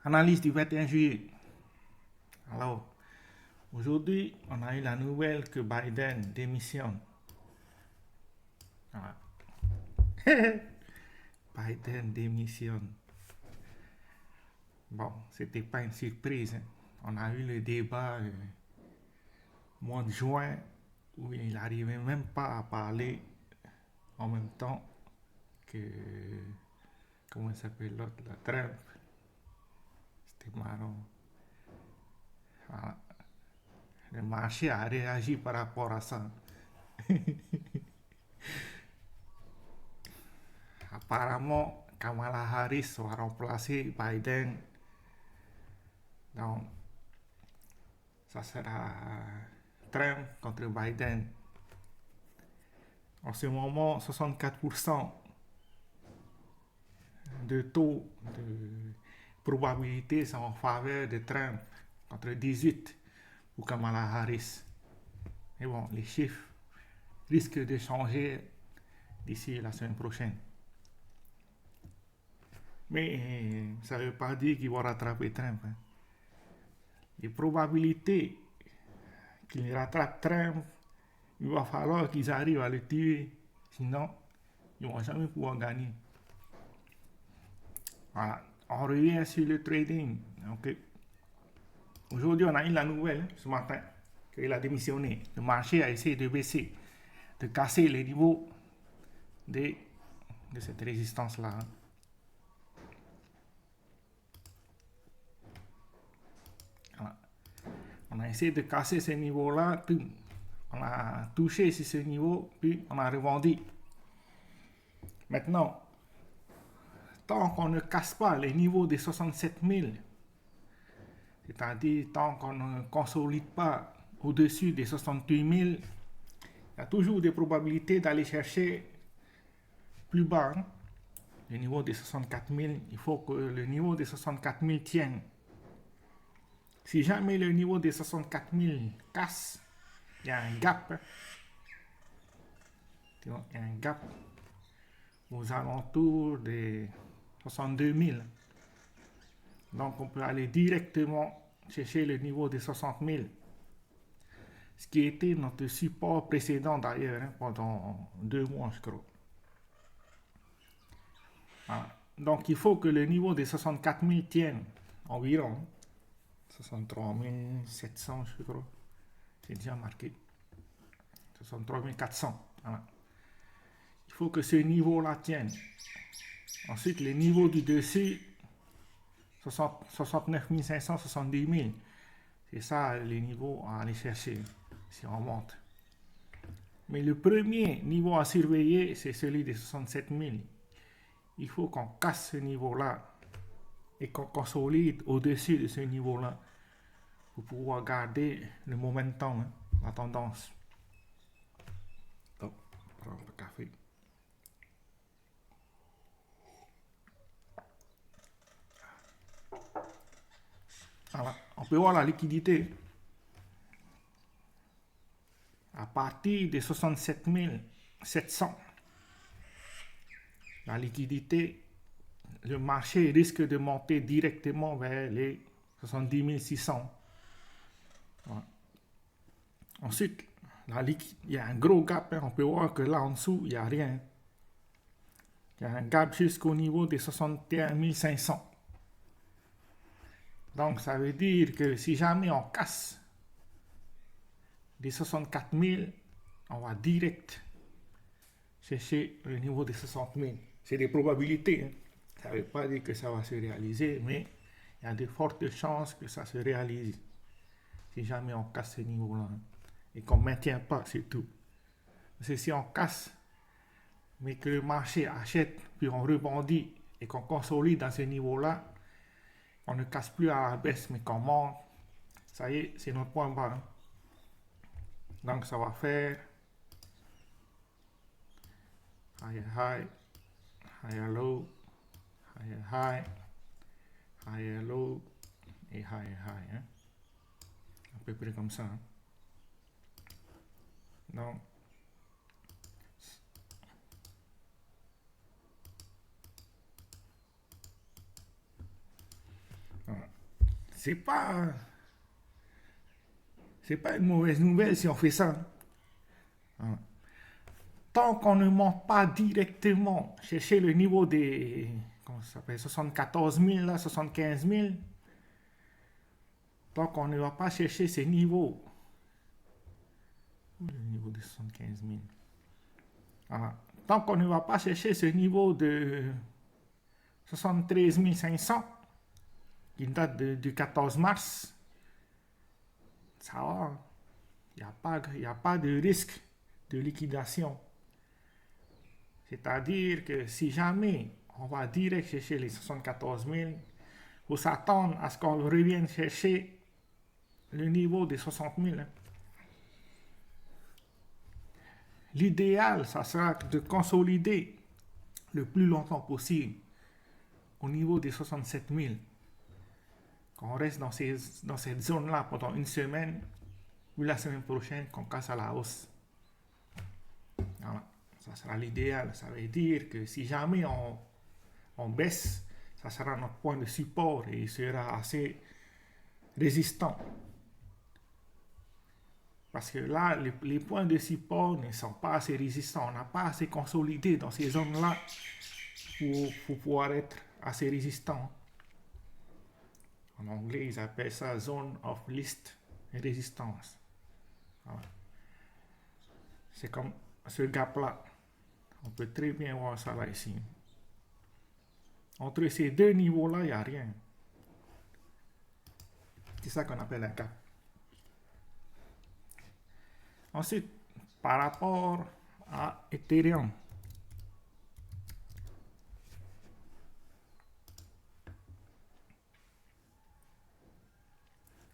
Analyse du 21 juillet. Alors, aujourd'hui, on a eu la nouvelle que Biden démissionne. Voilà. Biden démissionne. Bon, c'était pas une surprise, hein. On a eu le débat au mois de juin où il n'arrivait même pas à parler en même temps que, comment il s'appelle l'autre, la Trump. C'était marrant. Voilà. Le marché a réagi par rapport à ça. Apparemment, Kamala Harris va remplacer Biden. Donc, ça sera Trump contre Biden. En ce moment, 64% de taux de probabilité sont en faveur de Trump contre 18 pour Kamala Harris. Mais bon, les chiffres risquent de changer d'ici la semaine prochaine. Mais ça ne veut pas dire qu'il va rattraper Trump, hein. Les probabilités qu'il rattrape Trump, il va falloir qu'ils arrivent à le tuer. Sinon, ils ne vont jamais pouvoir gagner. Voilà. On revient sur le trading. Okay. Aujourd'hui, on a eu la nouvelle ce matin qu'il a démissionné. Le marché a essayé de baisser, de casser les niveaux de cette résistance-là. Voilà. On a essayé de casser ces niveaux-là, puis on a touché sur ce niveau, puis on a rebondi. Maintenant, tant qu'on ne casse pas les niveaux des 67 000, c'est-à-dire tant qu'on ne consolide pas au-dessus des 68 000, il y a toujours des probabilités d'aller chercher plus bas, hein. Le niveau des 64 000, il faut que le niveau des 64 000 tienne. Si jamais le niveau des 64 000 casse, il y a un gap. Hein. Il y a un gap aux alentours des 62 000. Donc on peut aller directement chercher le niveau des 60 000. Ce qui était notre support précédent d'ailleurs, hein, pendant 2 mois, je crois. Voilà. Donc il faut que le niveau des 64 000 tienne environ. 63 700, je crois. C'est déjà marqué. 63 400. Voilà. Il faut que ce niveau-là tienne. Ensuite, les niveaux du dessus, 69 500, 70 000. C'est ça les niveaux à aller chercher si on monte. Mais le premier niveau à surveiller, c'est celui des 67 000. Il faut qu'on casse ce niveau-là et qu'on consolide au-dessus de ce niveau-là pour pouvoir garder le momentum, hein, la tendance. Donc, prendre le café. Voilà. On peut voir la liquidité. À partir des 67 700, la liquidité, le marché risque de monter directement vers les 70 600. Voilà. Ensuite, il y a un gros gap, hein. On peut voir que là en dessous, il n'y a rien. Il y a un gap jusqu'au niveau des 61 500. Donc, ça veut dire que si jamais on casse des 64 000, on va direct chercher le niveau des 60 000. C'est des probabilités, hein. Ça ne veut pas dire que ça va se réaliser, mais il y a de fortes chances que ça se réalise si jamais on casse ce niveau-là, hein, et qu'on ne maintient pas, c'est tout. Parce que si on casse, mais que le marché achète, puis on rebondit et qu'on consolide dans ce niveau-là, on ne casse plus à la baisse, mais qu'on monte, ça y est, c'est notre point bas, hein. Donc ça va faire higher high, higher low, higher high, higher low et higher high, hein. À peu près comme ça, hein. Donc voilà. c'est pas une mauvaise nouvelle si on fait ça. Hein. Tant qu'on ne monte pas directement chercher le niveau des, comment ça s'appelle, 74 000, là, 75 000, tant qu'on ne va pas chercher ces niveaux, le niveau de 75 000, voilà. Tant qu'on ne va pas chercher ce niveau de 73 500, qui date du 14 mars, ça va. Il n'y a pas de risque de liquidation. C'est-à-dire que si jamais on va direct chercher les 74 000, il faut s'attendre à ce qu'on revienne chercher le niveau des 60 000. L'idéal, ça sera de consolider le plus longtemps possible au niveau des 67 000. Qu'on reste dans cette zone-là pendant une semaine, puis la semaine prochaine, qu'on casse à la hausse. Voilà. Ça sera l'idéal. Ça veut dire que si jamais on baisse, ça sera notre point de support et il sera assez résistant. Parce que là, les points de support ne sont pas assez résistants. On n'a pas assez consolidé dans ces zones-là pour pouvoir être assez résistant. En anglais, ils appellent ça zone of least resistance. Voilà. C'est comme ce gap-là. On peut très bien voir ça là ici. Entre ces deux niveaux-là, il n'y a rien. C'est ça qu'on appelle un gap. Ensuite, par rapport à Ethereum,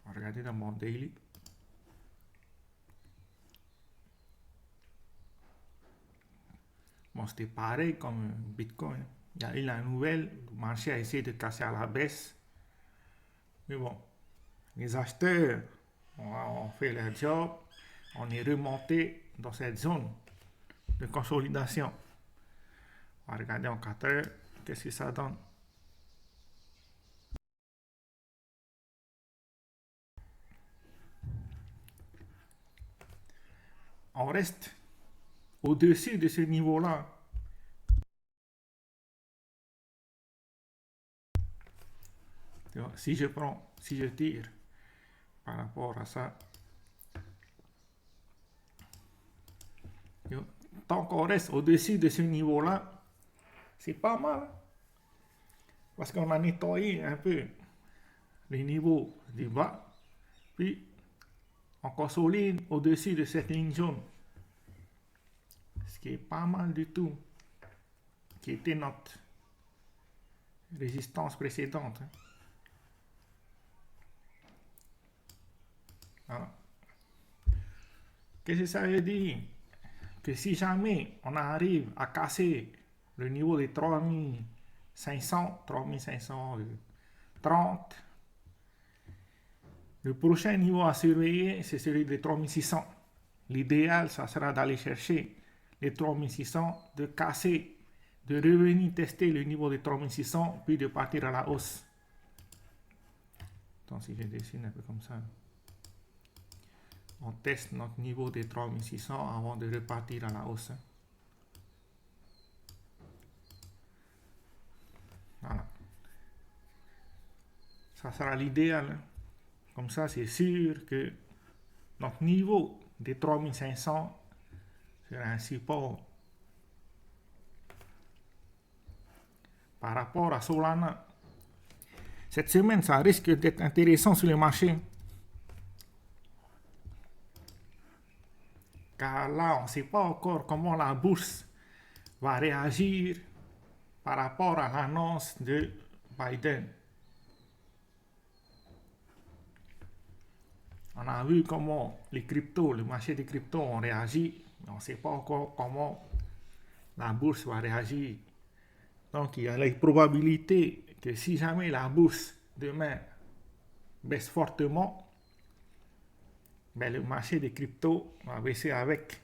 on va regarder dans mon daily. Bon, c'était pareil comme Bitcoin. Il y a eu la nouvelle, le marché a essayé de casser à la baisse. Mais bon, les acheteurs ont fait leur job. On est remonté dans cette zone de consolidation. On va regarder en 4 heures, qu'est-ce que ça donne. On reste au-dessus de ce niveau-là. Si je tire par rapport à ça, tant qu'on reste au-dessus de ce niveau-là, c'est pas mal. Parce qu'on a nettoyé un peu les niveaux du bas, puis on consolide au-dessus de cette ligne jaune. Ce qui est pas mal du tout, qui était notre résistance précédente. Voilà. Qu'est-ce que ça veut dire? Que si jamais on arrive à casser le niveau des 3500, 3530, le prochain niveau à surveiller, c'est celui des 3600. L'idéal, ça sera d'aller chercher les 3600, de casser, de revenir tester le niveau des 3600, puis de partir à la hausse. Donc, si je dessine un peu comme ça, on teste notre niveau des 3600 avant de repartir à la hausse. Voilà. Ça sera l'idéal. Comme ça, c'est sûr que notre niveau des 3500 sera un support. Par rapport à Solana, cette semaine, ça risque d'être intéressant sur le marché. Car là, on ne sait pas encore comment la bourse va réagir par rapport à l'annonce de Biden. On a vu comment les cryptos, le marché des cryptos ont réagi, mais on ne sait pas encore comment la bourse va réagir. Donc, il y a la probabilité que si jamais la bourse demain baisse fortement, ben le marché des cryptos va baisser avec.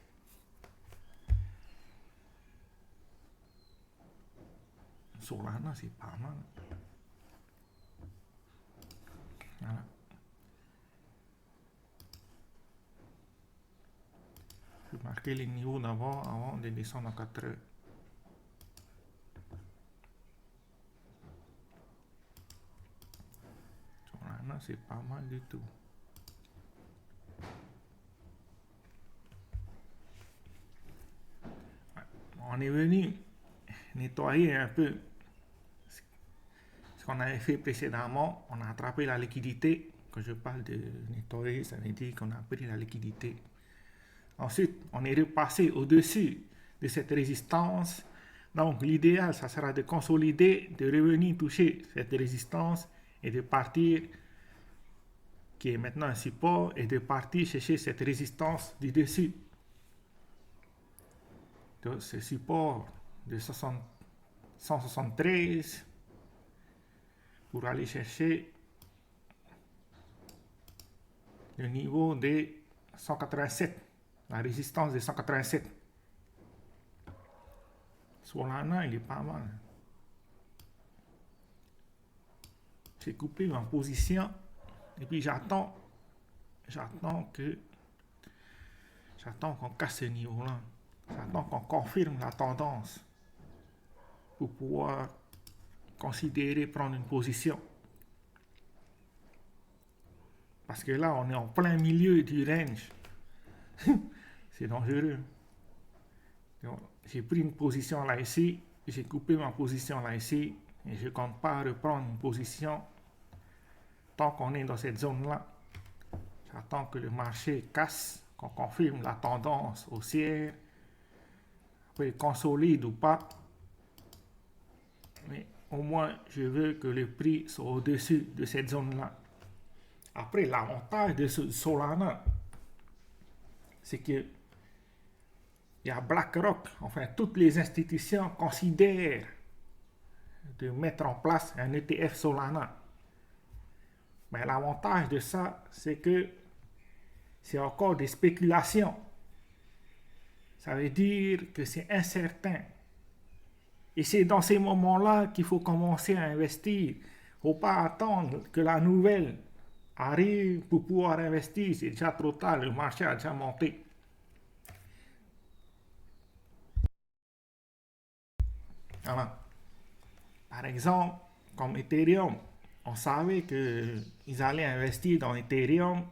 Solana, c'est pas mal. Voilà. marquer les niveaux d'avant avant de descendre à 4 heures. Solana, c'est pas mal du tout. On est venu nettoyer un peu ce qu'on avait fait précédemment. On a attrapé la liquidité. Quand je parle de nettoyer, ça veut dire qu'on a pris la liquidité. Ensuite, on est repassé au-dessus de cette résistance. Donc, l'idéal, ça sera de consolider, de revenir toucher cette résistance et de partir, qui est maintenant un support, et de partir chercher cette résistance du dessus. Donc, ce support de 173 pour aller chercher le niveau de 187, la résistance de 187. Solana, il est pas mal. J'ai coupé ma position et puis j'attends qu'on casse ce niveau-là. J'attends qu'on confirme la tendance pour pouvoir considérer prendre une position. Parce que là, on est en plein milieu du range. C'est dangereux. J'ai pris une position là ici, j'ai coupé ma position là ici, et je ne compte pas reprendre une position tant qu'on est dans cette zone-là. J'attends que le marché casse, qu'on confirme la tendance haussière, après consolide ou pas. Mais au moins, je veux que le prix soit au-dessus de cette zone-là. Après, l'avantage de ce Solana, c'est que il y a BlackRock, enfin toutes les institutions considèrent de mettre en place un ETF Solana. Mais l'avantage de ça, c'est que c'est encore des spéculations. Ça veut dire que c'est incertain. Et c'est dans ces moments-là qu'il faut commencer à investir. Il ne faut pas attendre que la nouvelle arrive pour pouvoir investir. C'est déjà trop tard, le marché a déjà monté. Voilà. Par exemple, comme Ethereum, on savait qu'ils allaient investir dans Ethereum,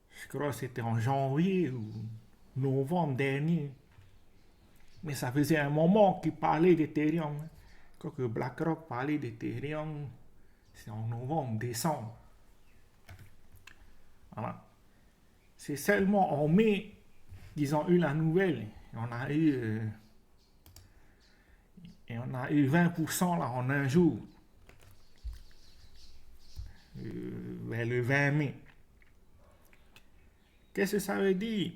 je crois que c'était en janvier ou novembre dernier. Mais ça faisait un moment qu'ils parlaient d'Ethereum. Je crois que BlackRock parlait d'Ethereum, c'est en novembre, décembre. Voilà. C'est seulement en mai qu'ils ont eu la nouvelle. On a eu 20% là en un jour, vers le 20 mai. Qu'est-ce que ça veut dire?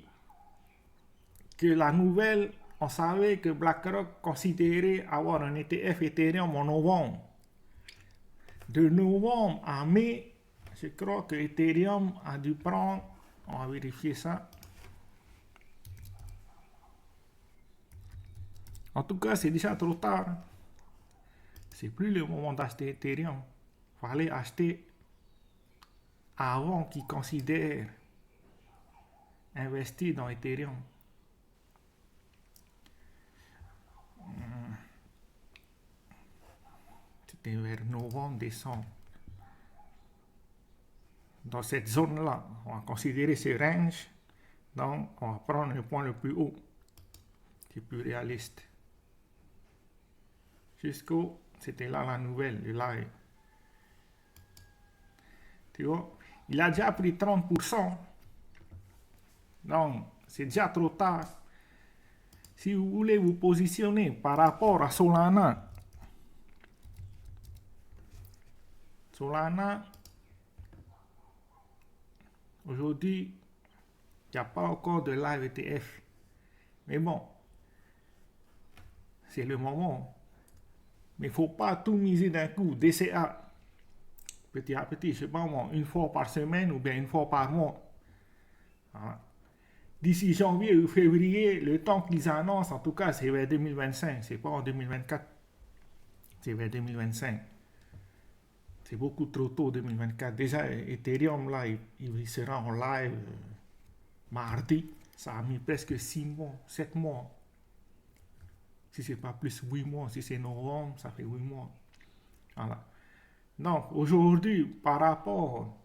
Que la nouvelle, on savait que BlackRock considérait avoir un ETF Ethereum en novembre. De novembre à mai, je crois que Ethereum a dû prendre, on va vérifier ça. En tout cas, c'est déjà trop tard. C'est plus le moment d'acheter Ethereum. Il fallait acheter avant qu'ils considèrent investir dans Ethereum. C'était vers novembre, décembre. Dans cette zone-là, on va considérer ce range. Donc, on va prendre le point le plus haut, qui est plus réaliste. Jusqu'au, c'était là la nouvelle, le live. Tu vois, il a déjà pris 30%. Donc, c'est déjà trop tard. Si vous voulez vous positionner par rapport à Solana, aujourd'hui, il n'y a pas encore de live ETF. Mais bon, c'est le moment. Mais il ne faut pas tout miser d'un coup. DCA, petit à petit, je ne sais pas moi, une fois par semaine ou bien une fois par mois. Voilà. D'ici janvier ou février, le temps qu'ils annoncent, en tout cas, c'est vers 2025. C'est pas en 2024. C'est vers 2025. C'est beaucoup trop tôt, 2024. Déjà, Ethereum, là, il sera en live mardi. Ça a mis presque 6 mois, 7 mois. Si c'est pas plus, 8 mois. Si c'est novembre, ça fait 8 mois. Voilà. Donc, aujourd'hui, par rapport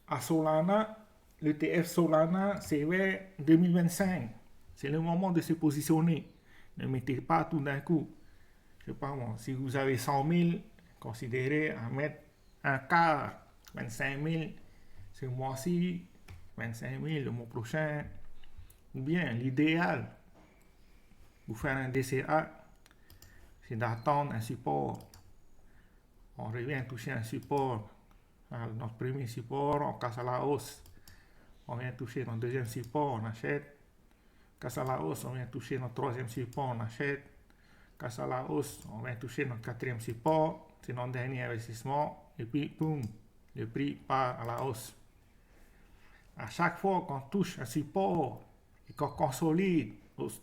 à Solana, le TF Solana, c'est vers 2025. C'est le moment de se positionner. Ne mettez pas tout d'un coup. Je sais pas moi, si vous avez 100 000, considérez à mettre un quart, 25 000 ce mois-ci, 25 000 le mois prochain. Ou bien, l'idéal pour faire un DCA, c'est d'attendre un support. On revient toucher un support. Notre premier support, on casse à la hausse. On vient toucher notre deuxième support, on achète. Casse à la hausse, on vient toucher notre troisième support, on achète. Casse à la hausse, on vient toucher notre quatrième support, c'est notre dernier investissement. Et puis, boum, le prix part à la hausse. À chaque fois qu'on touche un support et qu'on consolide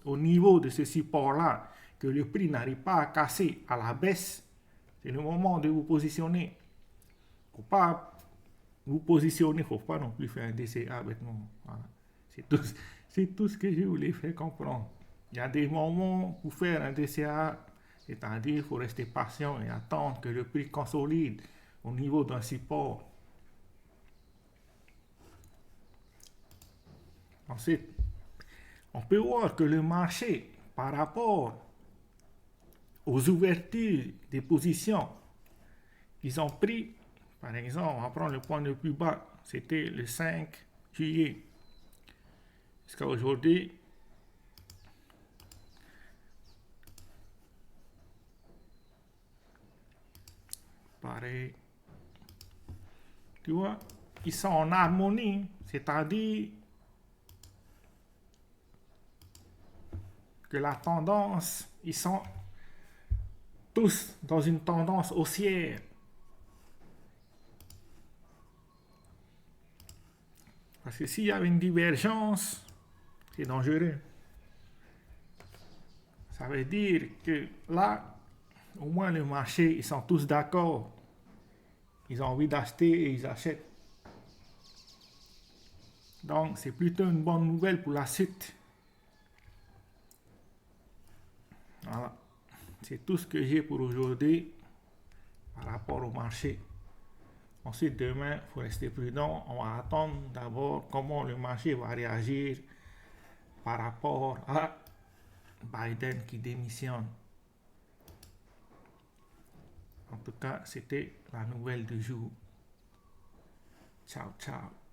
au niveau de ce support-là, que le prix n'arrive pas à casser à la baisse, c'est le moment de vous positionner. Il ne faut pas vous positionner, il ne faut pas non plus faire un DCA maintenant. Voilà. C'est tout ce que je voulais faire comprendre. Il y a des moments pour faire un DCA, c'est-à-dire qu'il faut rester patient et attendre que le prix consolide au niveau d'un support. Ensuite, on peut voir que le marché, par rapport aux ouvertures des positions qu'ils ont pris, par exemple, on va prendre le point le plus bas, c'était le 5 juillet. Jusqu'à aujourd'hui, pareil. Tu vois, ils sont en harmonie, c'est-à-dire que la tendance, ils sont tous dans une tendance haussière. Parce que s'il y avait une divergence, c'est dangereux. Ça veut dire que là, au moins le marché, ils sont tous d'accord. Ils ont envie d'acheter et ils achètent. Donc, c'est plutôt une bonne nouvelle pour la suite. Voilà. C'est tout ce que j'ai pour aujourd'hui par rapport au marché. Ensuite, demain, il faut rester prudent. On va attendre d'abord comment le marché va réagir par rapport à Biden qui démissionne. En tout cas, c'était la nouvelle du jour. Ciao, ciao.